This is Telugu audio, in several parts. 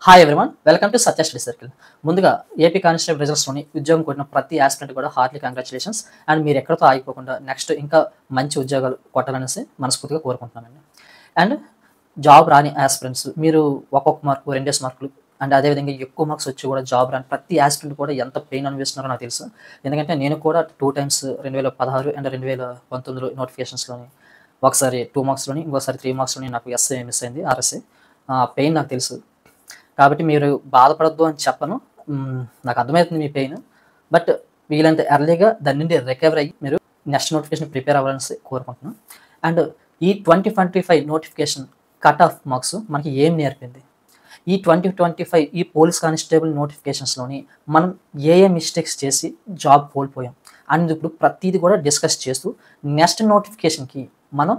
Hi everyone, welcome to Satya study circle. ముందుగా ఏపీ కానిస్టేబుల్ రిజల్ట్స్లోని ఉద్యోగం కొట్టిన ప్రతి ఆస్పిరెంట్ కూడా హార్ట్లీ కంగ్రాచులేషన్స్. అండ్ మీరు ఎక్కడితో ఆగిపోకుండా నెక్స్ట్ ఇంకా మంచి ఉద్యోగాలు కొట్టాలనేసి మనస్ఫూర్తిగా కోరుకుంటున్నానండి. అండ్ జాబ్ రాని ఆస్పిరెంట్స్ మీరు ఒక్కొక్క మార్కు 2 మార్కులు అండ్ అదేవిధంగా ఎక్కువ మార్క్స్ వచ్చి కూడా జాబ్ రాని ప్రతి ఆస్పిరెంట్ కూడా ఎంత పెయిన్ అనిపిస్తున్నారో నాకు తెలుసు. ఎందుకంటే నేను కూడా 2 టైమ్స్ 2016 అండ్ 2019 నోటిఫికేషన్స్లోని ఒకసారి 2 మార్క్స్లోని ఇంకోసారి 3 మార్క్స్లోని నాకు ఎస్ఏ మిస్ అయింది, ఆర్ఎస్ఏ. పెయిన్ నాకు తెలుసు కాబట్టి మీరు బాధపడొద్దు అని చెప్పను. నాకు అర్థమవుతుంది మీ పెయిన్. బట్ వీలంత ఎర్లీగా దాని నుండి రికవర్ అయ్యి మీరు నెక్స్ట్ నోటిఫికేషన్ ప్రిపేర్ అవ్వాలని కోరుకుంటున్నాను. అండ్ ఈ 2025 నోటిఫికేషన్ కట్ ఆఫ్ మార్క్స్ మనకి ఏం నేర్పింది? ఈ 2025 ఈ పోలీస్ కానిస్టేబుల్ నోటిఫికేషన్స్లోని మనం ఏ మిస్టేక్స్ చేసి జాబ్ కోల్పోయాం అని ఇప్పుడు ప్రతిదీ కూడా డిస్కస్ చేస్తూ నెక్స్ట్ నోటిఫికేషన్కి మనం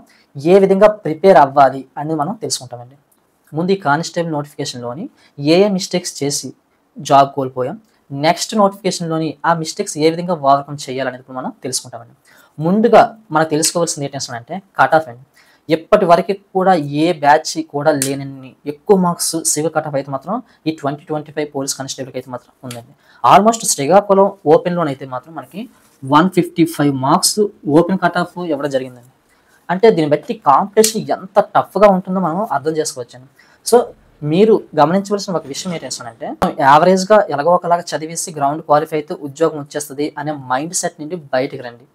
ఏ విధంగా ప్రిపేర్ అవ్వాలి అనేది మనం తెలుసుకుంటామండి. ముందు ఈ కానిస్టేబుల్ నోటిఫికేషన్లోని ఏ మిస్టేక్స్ చేసి జాబ్ కోల్పోయాం, నెక్స్ట్ నోటిఫికేషన్లోని ఆ మిస్టేక్స్ ఏ విధంగా ఓవర్కమ్ చేయాలనేది ఇప్పుడు మనం తెలుసుకుంటామండి. ముందుగా మనం తెలుసుకోవాల్సింది ఏంటంటే కట్ ఆఫ్ అండి. ఎప్పటి వరకు కూడా ఏ బ్యాచ్ కూడా లేనన్ని ఎక్కువ మార్క్స్ సివిల్ కట్ ఆఫ్ అయితే మాత్రం ఈ 2025 పోలీస్ కానిస్టేబుల్కి అయితే మాత్రం ఉందండి. ఆల్మోస్ట్ శ్రీకాకుళం ఓపెన్లోనైతే మాత్రం మనకి 155 మార్క్స్ ఓపెన్ కట్ ఆఫ్ ఇవ్వడం జరిగిందండి. అంటే దీన్ని బట్టి కాంపిటీషన్ ఎంత టఫ్గా ఉంటుందో మనం అర్థం చేసుకోవచ్చండి. సో మీరు గమనించవలసిన ఒక విషయం ఏంటంటే యావరేజ్గా ఎలాగో ఒకలాగా చదివేసి గ్రౌండ్ క్వాలిఫై అయితే ఉద్యోగం వచ్చేస్తుంది అనే మైండ్ సెట్ నుండి బయటకు రండి.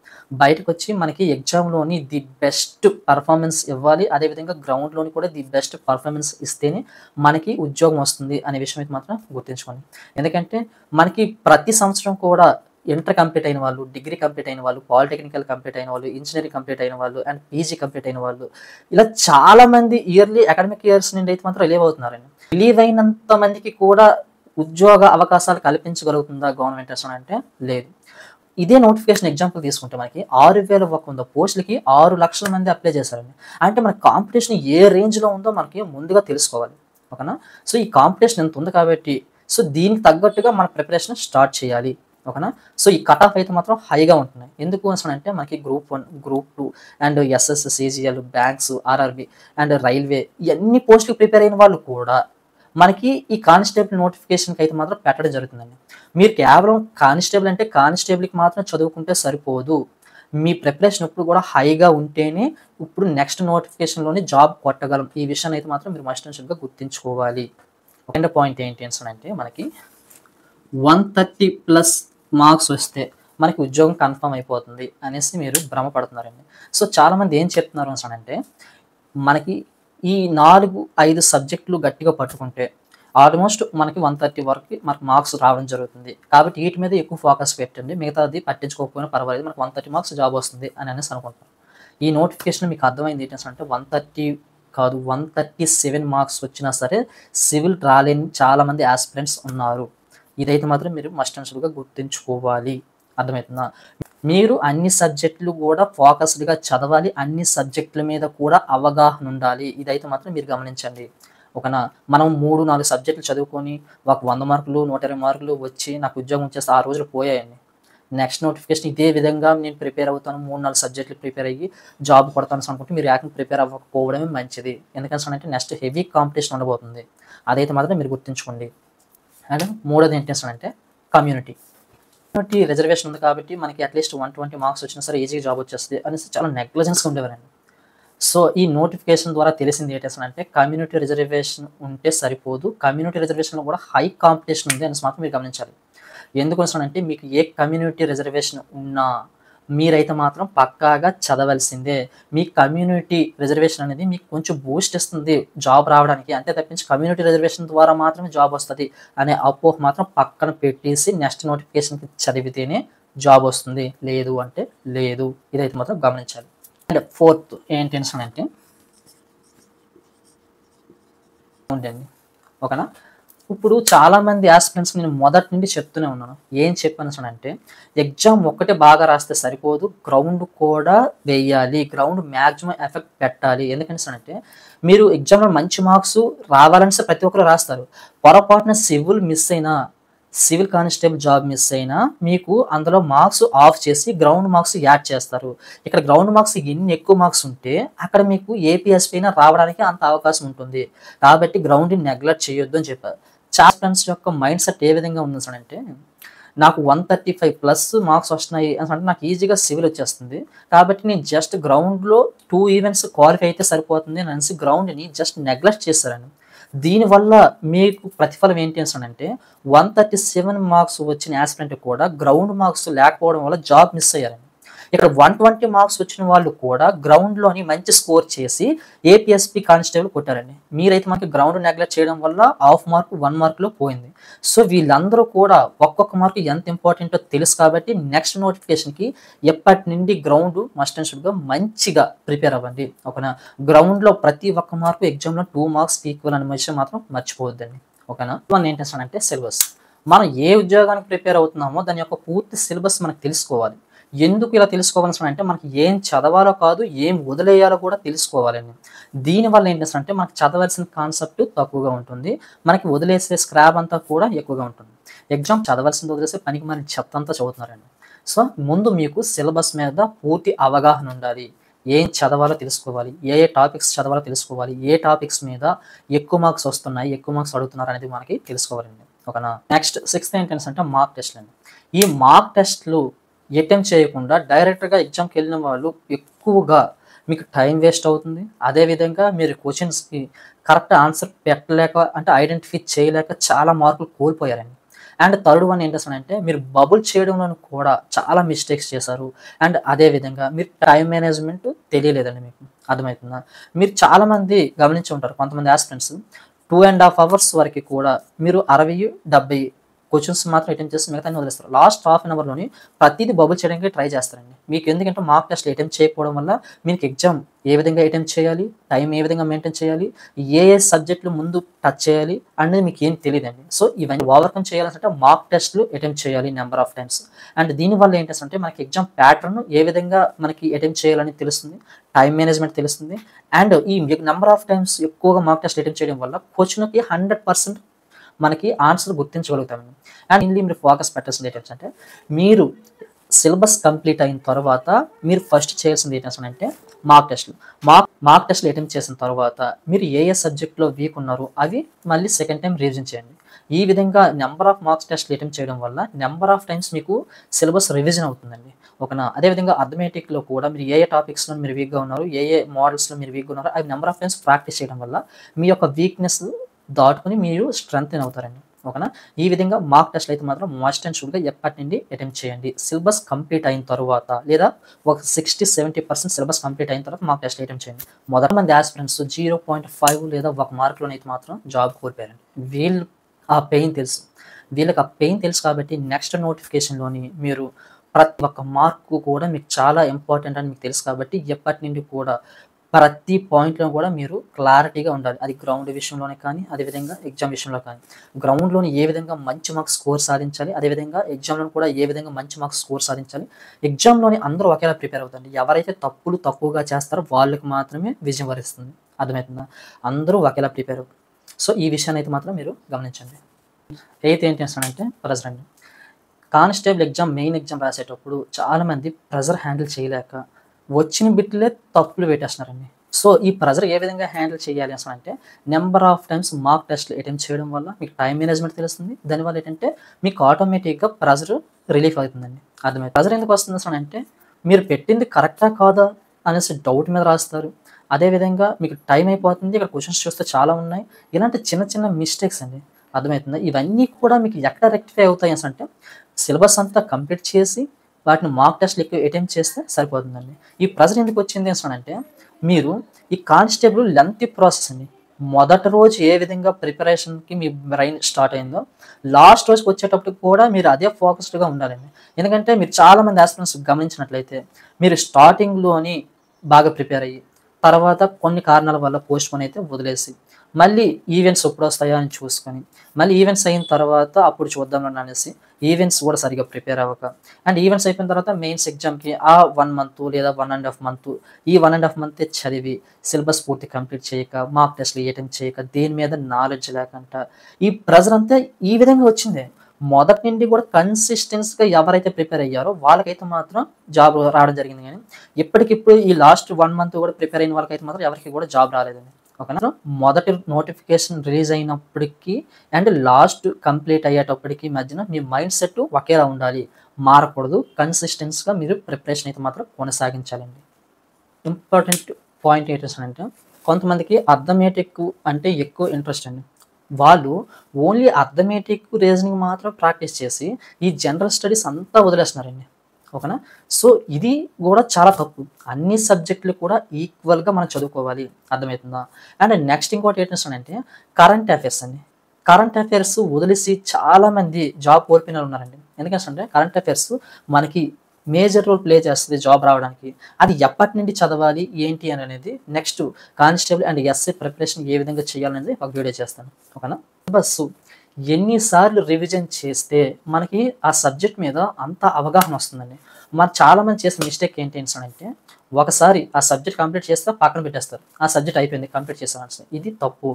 బయటకు వచ్చి మనకి ఎగ్జామ్లోని ది బెస్ట్ పర్ఫార్మెన్స్ ఇవ్వాలి, అదేవిధంగా గ్రౌండ్లోని కూడా ది బెస్ట్ పర్ఫార్మెన్స్ ఇస్తేనే మనకి ఉద్యోగం వస్తుంది అనే విషయం అయితే మాత్రం గుర్తుంచుకోండి. ఎందుకంటే మనకి ప్రతి సంవత్సరం కూడా ఇంటర్ కంప్లీట్ అయిన వాళ్ళు, డిగ్రీ కంప్లీట్ అయిన వాళ్ళు, పాలిటెక్నికల్ కంప్లీట్ అయిన వాళ్ళు, ఇంజనీరింగ్ కంప్లీట్ అయిన వాళ్ళు అండ్ పీజీ కంప్లీట్ అయిన వాళ్ళు ఇలా చాలామంది ఇయర్లీ అకాడమిక్ ఇయర్స్ నుండి అయితే మాత్రం రిలీవ్ అవుతున్నారండి. రిలీవ్ అయినంత మందికి కూడా ఉద్యోగ అవకాశాలు కల్పించగలుగుతుందా గవర్నమెంట్ అంటే లేదు. ఇదే నోటిఫికేషన్ ఎగ్జాంపుల్ తీసుకుంటే మనకి 6,100 పోస్టులకి 6 లక్షల మంది అప్లై చేశారండి. అంటే మన కాంపిటీషన్ ఏ రేంజ్లో ఉందో మనకి ముందుగా తెలుసుకోవాలి, ఓకేనా? సో ఈ కాంపిటీషన్ ఎంత ఉంది కాబట్టి సో దీనికి తగ్గట్టుగా మన ప్రిపరేషన్ స్టార్ట్ చేయాలి, ఓకేనా? సో ఈ కట్ ఆఫ్ అయితే మాత్రం హైగా ఉంటున్నాయి. ఎందుకు అంటే మనకి group 1, group 2 and SS, CGL, banks, RRB and railway ఇవన్నీ పోస్టులు ప్రిపేర్ అయిన వాళ్ళు కూడా మనకి ఈ కానిస్టేబుల్ నోటిఫికేషన్కి అయితే మాత్రం పెట్టడం జరుగుతుందండి. మీరు కేవలం కానిస్టేబుల్ అంటే కానిస్టేబుల్కి మాత్రం చదువుకుంటే సరిపోదు. మీ ప్రిపరేషన్ ఇప్పుడు కూడా హైగా ఉంటేనే ఇప్పుడు నెక్స్ట్ నోటిఫికేషన్లోనే జాబ్ కొట్టగలం. ఈ విషయాన్ని అయితే మాత్రం మీరు మస్ట్ అండ్ షుడ్గా గుర్తుంచుకోవాలి. సెకండ్ పాయింట్ ఏంటి అంటే మనకి 130+ మార్క్స్ వస్తే మనకి ఉద్యోగం కన్ఫర్మ్ అయిపోతుంది అనేసి మీరు భ్రమపడుతున్నారండి. సో చాలామంది ఏం చెప్తున్నారు అంటే మనకి ఈ 4-5 సబ్జెక్టులు గట్టిగా పట్టుకుంటే ఆల్మోస్ట్ మనకి 130 వరకు మనకు మార్క్స్ రావడం జరుగుతుంది. కాబట్టి వీటి మీద ఎక్కువ ఫోకస్ పెట్టండి, మిగతాది పట్టించుకోకపోయినా పర్వాలేదు, మనకు 130 మార్క్స్ జాబ్ వస్తుంది అనేసి అనుకుంటున్నాను. ఈ నోటిఫికేషన్ మీకు అర్థమైంది ఏంటంటే 130 కాదు 137 మార్క్స్ వచ్చినా సరే సివిల్ రాలేని చాలామంది ఆస్పిరెంట్స్ ఉన్నారు. ఇదైతే మాత్రం మీరు మస్ట్ అండ్ షుడ్గా గుర్తుంచుకోవాలి. అర్థమవుతుందా? మీరు అన్ని సబ్జెక్టులు కూడా ఫోకస్డ్గా చదవాలి, అన్ని సబ్జెక్టుల మీద కూడా అవగాహన ఉండాలి. ఇదైతే మాత్రం మీరు గమనించండి, ఓకేనా? మనం 3-4 సబ్జెక్టులు చదువుకొని ఒక 100 మార్కులు 120 మార్కులు వచ్చి నాకు ఉద్యోగం వచ్చేస్తే ఆ రోజులు పోయాయండి. నెక్స్ట్ నోటిఫికేషన్ ఇదే విధంగా నేను ప్రిపేర్ అవుతాను, 3-4 సబ్జెక్టులు ప్రిపేర్ అయ్యి జాబ్ కొడతాను అనుకుంటే మీరు ఏకంగా ప్రిపేర్ అవ్వకపోవడమే మంచిది. ఎందుకంటే నెక్స్ట్ హెవీ కాంపిటీషన్ ఉండబోతుంది. అదైతే మాత్రం మీరు గుర్తుంచుకోండి. అండ్ మూడోది ఏంటంటే కమ్యూనిటీ రిజర్వేషన్ ఉంది కాబట్టి మనకి అట్లీస్ట్ 120 మార్క్స్ వచ్చినా సరే ఈజీగా జాబ్ వచ్చేస్తుంది అనేసి చాలా నెగ్లిజెన్స్గా ఉండేవారండి. సో ఈ నోటిఫికేషన్ ద్వారా తెలిసింది ఏంటంటే కమ్యూనిటీ రిజర్వేషన్ ఉంటే సరిపోదు, కమ్యూనిటీ రిజర్వేషన్లో కూడా హై కాంపిటీషన్ ఉంది అనేసి మాత్రం మీరు గమనించాలి. ఎందుకు అంటే మీకు ఏ కమ్యూనిటీ రిజర్వేషన్ ఉన్నా మీరైతే మాత్రం పక్కాగా చదవాల్సిందే. మీ కమ్యూనిటీ రిజర్వేషన్ అనేది మీకు కొంచెం బూస్ట్ ఇస్తుంది జాబ్ రావడానికి, అంతే తప్పించి కమ్యూనిటీ రిజర్వేషన్ ద్వారా మాత్రమే జాబ్ వస్తుంది అనే అపోహ మాత్రం పక్కన పెట్టేసి నెక్స్ట్ నోటిఫికేషన్కి చదివితేనే జాబ్ వస్తుంది, లేదు అంటే లేదు. ఇదైతే మాత్రం గమనించాలి. అండ్ ఫోర్త్ ఏంటి అంటే ఉండండి, ఓకేనా? ఇప్పుడు చాలామంది ఆస్పిరెంట్స్ నేను మొదటి నుండి చెప్తూనే ఉన్నాను. ఏం చెప్పాను అంటే ఎగ్జామ్ ఒక్కటే బాగా రాస్తే సరిపోదు, గ్రౌండ్ కూడా వేయాలి, గ్రౌండ్ మ్యాక్సిమం ఎఫెక్ట్ పెట్టాలి. ఎందుకంటే మీరు ఎగ్జామ్లో మంచి మార్క్స్ రావాలని ప్రతి ఒక్కరు రాస్తారు. పొరపాటున సివిల్ కానిస్టేబుల్ జాబ్ మిస్ అయినా మీకు అందులో మార్క్స్ ఆఫ్ చేసి గ్రౌండ్ మార్క్స్ యాడ్ చేస్తారు. ఇక్కడ గ్రౌండ్ మార్క్స్ ఎన్ని ఎక్కువ మార్క్స్ ఉంటే అక్కడ మీకు ఏపీఎస్పీ అయినా రావడానికి అంత అవకాశం ఉంటుంది. కాబట్టి గ్రౌండ్ని నెగ్లెక్ట్ చేయొద్దు అని చెప్పారు. చాలా ఫ్రెండ్స్ యొక్క మైండ్ సెట్ ఏ విధంగా ఉంది అంటే, నాకు 135+ మార్క్స్ వస్తున్నాయి అంటే నాకు ఈజీగా సివిల్ వచ్చేస్తుంది. కాబట్టి నేను జస్ట్ గ్రౌండ్‌లో 2 ఈవెంట్స్ క్వాలిఫై అయితే సరిపోతుంది అని అనేసి గ్రౌండ్‌ని జస్ట్ నెగ్లెక్ట్ చేశారండి. దీనివల్ల మీకు ప్రతిఫలం ఏంటి అనేసనంటే 137 మార్క్స్ వచ్చిన యాస్పిరెంట్ కూడా గ్రౌండ్ మార్క్స్ లేకపోవడం వల్ల జాబ్ మిస్ అయ్యారండి. ఇక్కడ 120 మార్క్స్ వచ్చిన వాళ్ళు కూడా గ్రౌండ్‌లోని మంచి స్కోర్ చేసి ఏపీఎస్‌పీ కానిస్టేబుల్ కొట్టారండి. మీరైతే మనకి గ్రౌండ్ నెగ్లెక్ట్ చేయడం వల్ల హాఫ్ మార్క్, 1 మార్క్‌లో పోయింది. సో వీళ్ళందరూ కూడా ఒక్కొక్క మార్క్ ఎంత ఇంపార్టెంటో తెలుసు కాబట్టి నెక్స్ట్ నోటిఫికేషన్‌కి ఎప్పటి నుండి గ్రౌండ్ మస్ట్ అండ్ షుడ్‌గా మంచిగా ప్రిపేర్ అవ్వండి. ఓకేనా? గ్రౌండ్‌లో ప్రతి ఒక్క మార్కు ఎగ్జామ్‌లో 2 మార్క్స్ ఈక్వల్ అనే విషయం మాత్రం మర్చిపోవద్దండి. ఓకేనా? వన్ ఏంటి అంటే సిలబస్. మనం ఏ ఉద్యోగానికి ప్రిపేర్ అవుతున్నామో దాని యొక్క పూర్తి సిలబస్ మనకు తెలుసుకోవాలి. ఎందుకు ఇలా తెలుసుకోవాల్సిన అంటే మనకి ఏం చదవాలో కాదు, ఏం వదిలేయాలో కూడా తెలుసుకోవాలండి. దీనివల్ల ఏంటి అంటే మనకు చదవాల్సిన కాన్సెప్ట్ తక్కువగా ఉంటుంది. మనకి వదిలేసే స్క్రాప్ అంతా కూడా ఎక్కువగా ఉంటుంది. ఎగ్జామ్ చదవాల్సింది వదిలేసి పనికి మన చెత్త అంతా చదువుతున్నారండి. సో ముందు మీకు సిలబస్ మీద పూర్తి అవగాహన ఉండాలి. ఏం చదవాలో తెలుసుకోవాలి, ఏ టాపిక్స్ చదవాలో తెలుసుకోవాలి, ఏ టాపిక్స్ మీద ఎక్కువ మార్క్స్ వస్తున్నాయి, ఎక్కువ మార్క్స్ అడుగుతున్నారు అనేది మనకి తెలుసుకోవాలండి. ఓకేనా? నెక్స్ట్ 6th ఏంటంటే అంటే మార్క్ టెస్ట్లు అండి. ఈ మార్క్ టెస్ట్లు అటెంప్ట్ చేయకుండా డైరెక్ట్‌గా ఎగ్జామ్‌కి వెళ్ళిన వాళ్ళు ఎక్కువగా మీకు టైం వేస్ట్ అవుతుంది. అదేవిధంగా మీరు క్వెషన్స్‌కి కరెక్ట్ ఆన్సర్ పెట్టలేక అంటే ఐడెంటిఫై చేయలేక చాలా మార్కులు కోల్పోయారండి. అండ్ థర్డ్ వన్ ఏంటంటే మీరు బబుల్ చేయడంలోను కూడా చాలా మిస్టేక్స్ చేశారు. అండ్ అదేవిధంగా మీరు టైం మేనేజ్మెంట్ తెలియలేదండి మీకు. అర్థమవుతుందా? మీరు చాలామంది గమనించి ఉంటారు. కొంతమంది యాస్పిరెంట్స్ 2½ అవర్స్ వరకు కూడా మీరు 60, 70 క్వెషన్స్ మాత్రం అటెంప్ట్ చేసి మిగతాన్ని వదిలేస్తారు. లాస్ట్ హాఫ్ అన్ అవర్‌లోని ప్రతిదీ బబుల్ చేయడానికి ట్రై చేస్తారండి. మీకు ఎందుకంటే మార్క్ టెస్ట్‌లు అటెంప్ట్ చేయకపోవడం వల్ల మీకు ఎగ్జామ్ ఏ విధంగా అటెంప్ట్ చేయాలి, టైం ఏ విధంగా మెయింటైన్ చేయాలి, ఏ సబ్జెక్టులు ముందు టచ్ చేయాలి అనేది మీకు ఏం తెలీదండి. సో ఇవన్నీ ఓవర్‌కమ్ చేయాలంటే మార్క్ టెస్ట్‌లు అటెంప్ట్ చేయాలి నంబర్ ఆఫ్ టైమ్స్. అండ్ దీనివల్ల ఏంటంటే మనకి ఎగ్జామ్ ప్యాటర్న్ ఏ విధంగా మనకి అటెంప్ట్ చేయాలని తెలుస్తుంది. టైం మేనేజ్మెంట్ తెలుస్తుంది. అండ్ ఈ నంబర్ ఆఫ్ టైమ్స్ ఎక్కువగా మార్క్ టెస్ట్‌లు అటెంప్ట్ చేయడం వల్ల క్వెషన్‌కి 100% మనకి ఆన్సర్ గుర్తించగలుగుతామండి. అండ్ ఇన్లీ మీరు ఫోకస్ పెట్టాల్సింది ఏంటంటే మీరు సిలబస్ కంప్లీట్ అయిన తర్వాత మీరు ఫస్ట్ చేయాల్సింది ఏంటంటే మార్క్ టెస్ట్లు. మార్క్ టెస్ట్లు అటెంప్ట్ చేసిన తర్వాత మీరు ఏ సబ్జెక్ట్లో వీక్ ఉన్నారో అవి మళ్ళీ సెకండ్ టైం రివిజన్ చేయండి. ఈ విధంగా నెంబర్ ఆఫ్ మార్క్స్ టెస్ట్లు అటెంప్ట్ చేయడం వల్ల నెంబర్ ఆఫ్ టైమ్స్ మీకు సిలబస్ రివిజన్ అవుతుందండి. ఓకేనా? అదేవిధంగా అథమెటిక్‌లో కూడా మీరు ఏ టాపిక్స్‌లో మీరు వీక్‌గా ఉన్నారు, ఏ మోడల్స్‌లో మీరు వీక్‌గా ఉన్నారో అవి నెంబర్ ఆఫ్ టైమ్స్ ప్రాక్టీస్ చేయడం వల్ల మీ యొక్క వీక్‌నెస్ దాటుకొని మీరు స్ట్రెంగ్తెన్ అవుతారండి. ఓకేనా? ఈ విధంగా మార్క్ టెస్ట్‌లు అయితే మాత్రం మస్ట్ అండ్ షుడ్‌గా ఎప్పటి నుండి అటెంప్ట్ చేయండి. సిలబస్ కంప్లీట్ అయిన తరువాత లేదా ఒక 60-70% సిలబస్ కంప్లీట్ అయిన తర్వాత మార్క్ టెస్ట్‌లు అటెంప్ట్ చేయండి. మొదట మంది యాస్పిరెంట్స్ 0.5 లేదా 1 మార్క్‌లోనైతే మాత్రం జాబ్ కోల్పోయారండి. వీళ్ళు ఆ పెయిన్ తెలుసు. వీళ్ళకి ఆ పెయిన్ తెలుసు కాబట్టి నెక్స్ట్ నోటిఫికేషన్‌లోని మీరు ప్రతి ఒక్క మార్కు కూడా మీకు చాలా ఇంపార్టెంట్ అని మీకు తెలుసు కాబట్టి ఎప్పటి నుండి కూడా ప్రతి పాయింట్‌లో కూడా మీరు క్లారిటీగా ఉండాలి. అది గ్రౌండ్ విషయంలోనే కానీ, అదేవిధంగా ఎగ్జామ్ విషయంలో కానీ. గ్రౌండ్‌లోని ఏ విధంగా మంచి మార్క్స్ స్కోర్ సాధించాలి, అదేవిధంగా ఎగ్జామ్‌లోని కూడా ఏ విధంగా మంచి మార్క్స్ స్కోర్ సాధించాలి. ఎగ్జామ్‌లోని అందరూ ఒకేలా ప్రిపేర్ అవుతారండి. ఎవరైతే తప్పులు తక్కువగా చేస్తారో వాళ్ళకి మాత్రమే విజయం వరిస్తుంది. అర్థమవుతుందా? అందరూ ఒకేలా ప్రిపేర్ అవుతారు. సో ఈ విషయాన్ని అయితే మాత్రం మీరు గమనించండి. ఎయిత్ ఏంటి అంటే ప్రెజర్ అండి. కానిస్టేబుల్ ఎగ్జామ్ మెయిన్ ఎగ్జామ్ రాసేటప్పుడు చాలామంది ప్రెజర్ హ్యాండిల్ చేయలేక వచ్చిన బిట్లే తప్పులు పెట్టేస్తున్నారండి. సో ఈ ప్రెజర్ ఏ విధంగా హ్యాండిల్ చేయాలి అంటే నెంబర్ ఆఫ్ టైమ్స్ మార్క్ టెస్ట్లు అటెంప్ట్ చేయడం వల్ల మీకు టైం మేనేజ్మెంట్ తెలుస్తుంది. దానివల్ల ఏంటంటే మీకు ఆటోమేటిక్‌గా ప్రెజర్ రిలీఫ్ అవుతుందండి. అర్థమైంది. ప్రెజర్ ఎందుకు వస్తుంది అంటే మీరు పెట్టింది కరెక్టా కాదా అనేసి డౌట్ మీద రాస్తారు. అదేవిధంగా మీకు టైం అయిపోతుంది. ఇక్కడ క్వెషన్స్ చూస్తే చాలా ఉన్నాయి. ఇలాంటి చిన్న చిన్న మిస్టేక్స్ అండి. అర్థమవుతుందా? ఇవన్నీ కూడా మీకు ఎక్కడ రెక్టిఫై అవుతాయి అంటే సిలబస్ అంతా కంప్లీట్ చేసి వాటిని మార్క్ టెస్ట్‌లు ఎక్కువ అటెంప్ట్ చేస్తే సరిపోతుందండి. ఈ ప్రెజర్ ఎందుకు వచ్చింది అంటే మీరు ఈ కానిస్టేబుల్ లెంగ్తీ ప్రాసెస్ అండి. మొదటి రోజు ఏ విధంగా ప్రిపరేషన్‌కి మీ బ్రెయిన్ స్టార్ట్ అయిందో లాస్ట్ రోజుకి వచ్చేటప్పటికి కూడా మీరు అదే ఫోకస్డ్‌గా ఉండాలండి. ఎందుకంటే మీరు చాలామంది యాస్పిరెంట్స్ గమనించినట్లయితే మీరు స్టార్టింగ్‌లోని బాగా ప్రిపేర్ అయ్యి తర్వాత కొన్ని కారణాల వల్ల పోస్ట్‌పోన్ అయితే వదిలేసి మళ్ళీ ఈవెంట్స్ ఎప్పుడొస్తాయా అని చూసుకొని మళ్ళీ ఈవెంట్స్ అయిన తర్వాత అప్పుడు చూద్దామని అనేసి ఈవెంట్స్ కూడా సరిగ్గా ప్రిపేర్ అవ్వక అండ్ ఈవెంట్స్ అయిపోయిన తర్వాత మెయిన్స్ ఎగ్జామ్‌కి ఆ 1 మంత్ లేదా 1½ మంత్ ఈ 1½ మంతే చదివి సిలబస్ పూర్తి కంప్లీట్ చేయక మార్క్ టెస్ట్‌లు అటెంప్ట్ చేయక దేని మీద నాలెడ్జ్ లేకుండా ఈ ప్రెజర్ అంతా ఈ విధంగా వచ్చిందే. మొదటి నుండి కూడా కన్సిస్టెన్సీగా ఎవరైతే ప్రిపేర్ అయ్యారో వాళ్ళకైతే మాత్రం జాబ్ రావడం జరిగింది. కానీ ఇప్పటికిప్పుడు ఈ లాస్ట్ 1 మంత్ కూడా ప్రిపేర్ అయిన వాళ్ళకైతే మాత్రం ఎవరికీ కూడా జాబ్ రాలేదండి. ఓకేనా. సో మొదటి నోటిఫికేషన్ రిలీజ్ అయినప్పటికీ అండ్ లాస్ట్ కంప్లీట్ అయ్యేటప్పటికి మధ్యన మీ మైండ్ సెట్ ఒకేలా ఉండాలి, మారకూడదు. కన్సిస్టెన్స్గా మీరు ప్రిపరేషన్ అయితే మాత్రం కొనసాగించాలండి. ఇంపార్టెంట్ పాయింట్ ఏంటంటే కొంతమందికి అర్థమెటిక్ అంటే ఎక్కువ ఇంట్రెస్ట్ అండి. వాళ్ళు ఓన్లీ అర్థమెటిక్ రీజనింగ్ మాత్రం ప్రాక్టీస్ చేసి ఈ జనరల్ స్టడీస్ అంతా వదిలేస్తున్నారండి. ఓకేనా. సో ఇది కూడా చాలా తప్పు. అన్ని సబ్జెక్టులు కూడా ఈక్వల్గా మనం చదువుకోవాలి, అర్థమవుతుందా. అండ్ నెక్స్ట్ ఇంకోటి ఏంటంటే కరెంట్ అఫైర్స్ అండి. కరెంట్ అఫైర్స్ వదిలేసి చాలామంది జాబ్ కోల్పోయిన వాళ్ళు ఉన్నారండి. ఎందుకంటే కరెంట్ అఫైర్స్ మనకి మేజర్ రోల్ ప్లే చేస్తుంది జాబ్ రావడానికి. అది ఎప్పటి నుండి చదవాలి ఏంటి అని అనేది next constable and SA preparation ఏ విధంగా చేయాలనేది ఒక వీడియో చేస్తాను. ఓకేనా. బస్సు ఎన్నిసార్లు రివిజన్ చేస్తే మనకి ఆ సబ్జెక్ట్ మీద అంత అవగాహన వస్తుందండి. మరి చాలామంది చేసిన మిస్టేక్ ఏంటి అంటే ఒకసారి ఆ సబ్జెక్ట్ కంప్లీట్ చేస్తే పక్కన పెట్టేస్తారు, ఆ సబ్జెక్ట్ అయిపోయింది కంప్లీట్ చేస్తాను. ఇది తప్పు.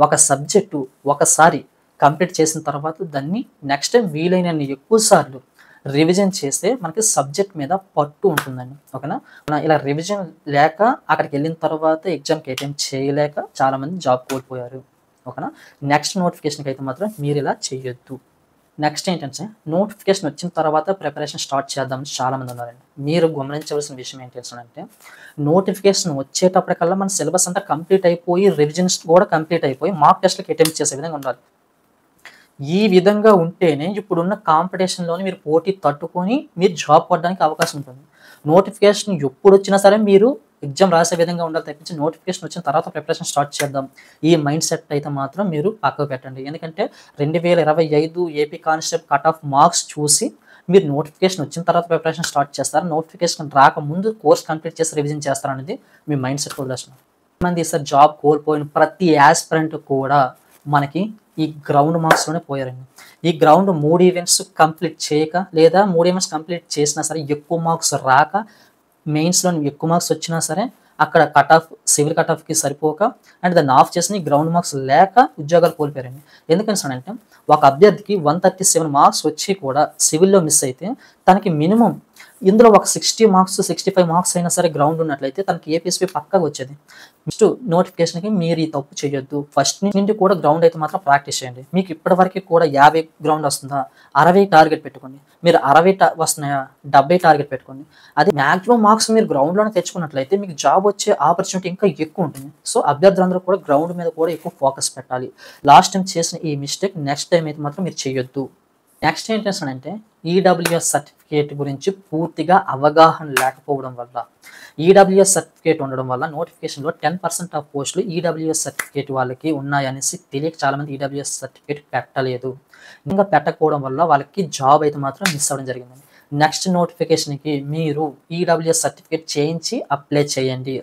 ఒక సబ్జెక్టు ఒకసారి కంప్లీట్ చేసిన తర్వాత దాన్ని నెక్స్ట్ టైం వీలైనన్ని ఎక్కువ సార్లు రివిజన్ చేస్తే మనకి సబ్జెక్ట్ మీద పట్టు ఉంటుందండి. ఓకేనా. ఇలా రివిజన్ లేక అక్కడికి వెళ్ళిన తర్వాత ఎగ్జామ్కి అటెంప్ట్ చేయలేక చాలామంది జాబ్ కోల్పోయారు. ఓకేనా. నెక్స్ట్ నోటిఫికేషన్కి అయితే మాత్రం మీరు ఇలా చేయొద్దు. నెక్స్ట్ ఏంటంటే నోటిఫికేషన్ వచ్చిన తర్వాత ప్రిపరేషన్ స్టార్ట్ చేద్దామని చాలామంది ఉన్నారండి. మీరు గమనించవలసిన విషయం ఏంటంటే నోటిఫికేషన్ వచ్చేటప్పటికల్లా మన సిలబస్ అంతా కంప్లీట్ అయిపోయి రివిజన్స్ కూడా కంప్లీట్ అయిపోయి మార్క్ టెస్ట్లకి అటెంప్ట్ చేసే విధంగా ఉండాలి. ఈ విధంగా ఉంటేనే ఇప్పుడున్న కాంపిటీషన్లోని మీరు పోటీ తట్టుకొని మీరు జాబ్ కొట్టడానికి అవకాశం ఉంటుంది. నోటిఫికేషన్ ఎప్పుడు వచ్చినా సరే మీరు ఎగ్జామ్ రాసే విధంగా ఉండాలి తప్పించి నోటిఫికేషన్ వచ్చిన తర్వాత ప్రిపరేషన్ స్టార్ట్ చేద్దాం ఈ మైండ్ సెట్ అయితే మాత్రం మీరు పక్కకు పెట్టండి. ఎందుకంటే 2025 AP constable cut off marks చూసి మీరు నోటిఫికేషన్ వచ్చిన తర్వాత ప్రిపరేషన్ స్టార్ట్ చేస్తారు, నోటిఫికేషన్ రాకముందు కోర్స్ కంప్లీట్ చేసి రివిజన్ చేస్తారనేది మీ మైండ్ సెట్ వదిలేస్తున్నారు. మంది సార్ జాబ్ కోల్పోయిన ప్రతి యాస్పిరెంట్ కూడా మనకి ఈ గ్రౌండ్ మార్క్స్లోనే పోయారండి. ఈ గ్రౌండ్ 3 ఈవెంట్స్ కంప్లీట్ చేయక లేదా 3 ఈవెంట్స్ కంప్లీట్ చేసినా సరే ఎక్కువ మార్క్స్ రాక మెయిన్స్లో ఎక్కువ మార్క్స్ వచ్చినా సరే అక్కడ కట్ ఆఫ్ సివిల్ కట్ ఆఫ్కి సరిపోక అండ్ దాన్ని ఆఫ్ చేసి గ్రౌండ్ మార్క్స్ లేక ఉద్యోగాలు కోల్పోయారండి. ఎందుకంటే ఒక అభ్యర్థికి 137 మార్క్స్ వచ్చి కూడా సివిల్లో మిస్ అయితే తనకి మినిమం ఇందులో ఒక 60 మార్క్స్ 65 మార్క్స్ అయినా సరే గ్రౌండ్ ఉన్నట్లయితే తనకి ఏపీఎస్పీ పక్కాగా వచ్చేది. నెక్స్ట్ నోటిఫికేషన్కి మీరు ఈ తప్పు చేయొద్దు. ఫస్ట్ నుండి కూడా గ్రౌండ్ అయితే మాత్రం ప్రాక్టీస్ చేయండి. మీకు ఇప్పటివరకు కూడా 50 గ్రౌండ్ వస్తుందా, 60 టార్గెట్ పెట్టుకోండి. మీరు 60 వస్తున్నాయా, 70 టార్గెట్ పెట్టుకోండి. అది మ్యాక్సిమం మార్క్స్ మీరు గ్రౌండ్లోనే తెచ్చుకున్నట్లయితే మీకు జాబ్ వచ్చే ఆపర్చునిటీ ఇంకా ఎక్కువ ఉంటుంది. సో అభ్యర్థులందరూ కూడా గ్రౌండ్ మీద కూడా ఎక్కువ ఫోకస్ పెట్టాలి. లాస్ట్ టైం చేసిన ఈ మిస్టేక్ నెక్స్ట్ టైం అయితే మాత్రం మీరు చేయొద్దు. నెక్స్ట్ ఏంటంటే ఈడబ్ల్యూఎస్ సర్టిఫికేట్ గురించి పూర్తిగా అవగాహన లేకపోవడం వల్ల, ఈడబ్ల్యూఎస్ సర్టిఫికేట్ ఉండడం వల్ల నోటిఫికేషన్లో 10% ఆఫ్ పోస్టులు ఈడబ్ల్యూఎస్ సర్టిఫికేట్ వాళ్ళకి ఉన్నాయనేసి తెలియక చాలామంది ఈడబ్ల్యూఎస్ సర్టిఫికేట్ పెట్టలేదు. ఇంకా పెట్టకపోవడం వల్ల వాళ్ళకి జాబ్ అయితే మాత్రం మిస్ అవ్వడం జరిగింది. నెక్స్ట్ నోటిఫికేషన్కి మీరు ఈడబ్ల్యూఎస్ సర్టిఫికేట్ చేయించి అప్లై చేయండి.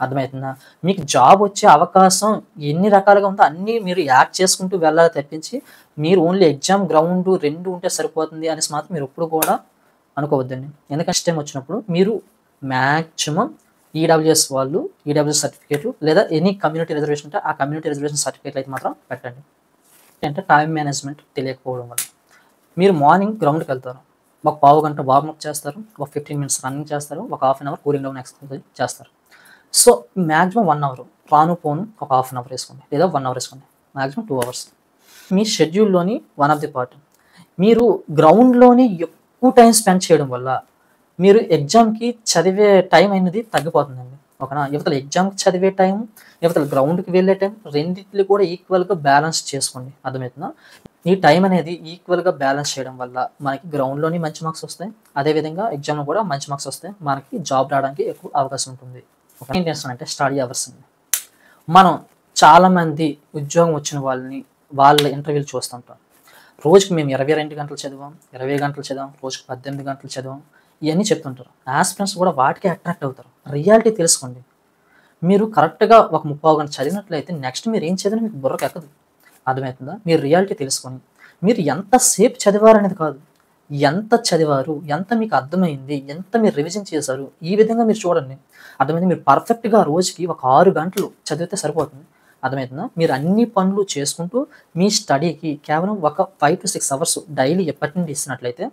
అర్థమవుతుందా. మీకు జాబ్ వచ్చే అవకాశం ఎన్ని రకాలుగా ఉందో అన్నీ మీరు యాడ్ చేసుకుంటూ వెళ్ళాలి తప్పించి మీరు ఓన్లీ ఎగ్జామ్ గ్రౌండ్ 2 ఉంటే సరిపోతుంది అనేసి మాత్రం మీరు ఎప్పుడు కూడా అనుకోవద్దండి. ఎందుకంటే టైం వచ్చినప్పుడు మీరు మ్యాక్సిమం ఈడబ్ల్యూఎస్ వాళ్ళు ఈడబ్ల్యూఎస్ సర్టిఫికేట్ లేదా ఎనీ కమ్యూనిటీ రిజర్వేషన్ ఉంటే ఆ కమ్యూనిటీ రిజర్వేషన్ సర్టిఫికేట్ అయితే మాత్రం పెట్టండి. అంటే టైం మేనేజ్మెంట్ తెలియకపోవడం వల్ల మీరు మార్నింగ్ గ్రౌండ్కి వెళ్తారు, ఒక పావు గంట వార్మప్ చేస్తారు, ఒక 15 మినిట్స్ రన్నింగ్ చేస్తారు, ఒక half an hour cooling down exercise చేస్తారు. సో మ్యాక్సిమం 1 అవర్, రాను పోను ఒక హాఫ్ అన్ అవర్ వేసుకోండి లేదా 1 అవర్ వేసుకోండి, మ్యాక్సిమం 2 అవర్స్. మీ షెడ్యూల్లోని వన్ ఆఫ్ ది పార్ట్ మీరు గ్రౌండ్లోని ఎక్కువ టైం స్పెండ్ చేయడం వల్ల మీరు ఎగ్జామ్కి చదివే టైం అనేది తగ్గిపోతుందండి. ఓకేనా. యువతలు ఎగ్జామ్కి చదివే టైం, యువతలు గ్రౌండ్కి వెళ్ళే టైం రెండింటిని కూడా ఈక్వల్గా బ్యాలెన్స్ చేసుకోండి. అర్థమవుతుందా. ఈ టైం అనేది ఈక్వల్గా బ్యాలెన్స్ చేయడం వల్ల మనకి గ్రౌండ్లోని మంచి మార్క్స్ వస్తాయి, అదేవిధంగా ఎగ్జామ్లో కూడా మంచి మార్క్స్ వస్తాయి, మనకి జాబ్ రావడానికి ఎక్కువ అవకాశం ఉంటుంది. ఏం చేస్తానంటే స్టడీ అవర్స్ అండి. మనం చాలామంది ఉద్యోగం వచ్చిన వాళ్ళ ఇంటర్వ్యూలు చూస్తుంటాం. రోజుకి మేము 22 గంటలు చదివాం, 20 గంటలు చదివాం, రోజుకి 18 గంటలు చదివాం, ఇవన్నీ చెప్తుంటారు. యాస్పిరెంట్స్ కూడా వాటికే అట్రాక్ట్ అవుతారు. రియాలిటీ తెలుసుకోండి. మీరు కరెక్ట్గా ఒక 30 గంటలు చదివినట్లయితే నెక్స్ట్ మీరు ఏం చదివినా మీకు బుర్రకు ఎక్కదు. అర్థమవుతుందా. మీరు రియాలిటీ తెలుసుకొని మీరు ఎంతసేపు చదివారనేది కాదు, ఎంత చదివారు, ఎంత మీకు అర్థమైంది, ఎంత మీరు రివిజన్ చేశారు, ఈ విధంగా మీరు చూడండి. అర్థమైంది. మీరు పర్ఫెక్ట్గా రోజుకి ఒక 6 గంటలు చదివితే సరిపోతుంది. అర్థమవుతుందా? మీరు అన్ని పనులు చేసుకుంటూ మీ స్టడీకి కేవలం ఒక 5-6 అవర్స్ డైలీ ఎప్పటి నుండి ఇస్తున్నట్లయితే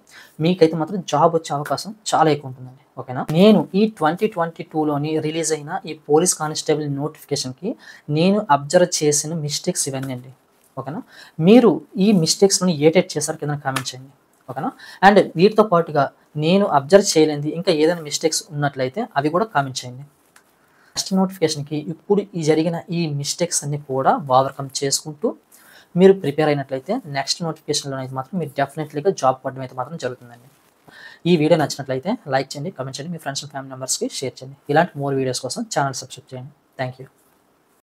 మీకైతే మాత్రం జాబ్ వచ్చే అవకాశం చాలా ఎక్కువ ఉంటుందండి. ఓకేనా? నేను ఈ 2022లోని రిలీజ్ అయిన ఈ పోలీస్ కానిస్టేబుల్ నోటిఫికేషన్‌కి నేను అబ్జర్వ్ చేసిన మిస్టేక్స్ ఇవన్నీ అండి. ఓకేనా? మీరు ఈ మిస్టేక్స్‌ని ఏటేటి చేశారో కింద కామెంట్ చేయండి. ఓకేనా? అండ్ వీటితో పాటుగా నేను అబ్జర్వ్ చేయలేనిది ఇంకా ఏదైనా మిస్టేక్స్ ఉన్నట్లయితే అవి కూడా కామెంట్ చేయండి. నెక్స్ట్ నోటిఫికేషన్‌కి ఇప్పుడు ఈ జరిగిన ఈ మిస్టేక్స్ అన్నీ కూడా ఓవర్‌కమ్ చేసుకుంటూ మీరు ప్రిపేర్ అయినట్లయితే నెక్స్ట్ నోటిఫికేషన్‌లో అయితే మాత్రం మీరు డెఫినెట్‌లీగా జాబ్ కొట్టడం అయితే మాత్రం జరుగుతుందండి. ఈ వీడియో నచ్చినట్లయితే లైక్ చేయండి, కామెంట్ చేయండి, మీ ఫ్రెండ్స్ అండ్ ఫ్యామిలీ మెంబర్స్‌కి షేర్ చేయండి. ఇలాంటి మోర్ వీడియోస్ కోసం ఛానల్ సబ్స్క్రైబ్ చేయండి. Thank you.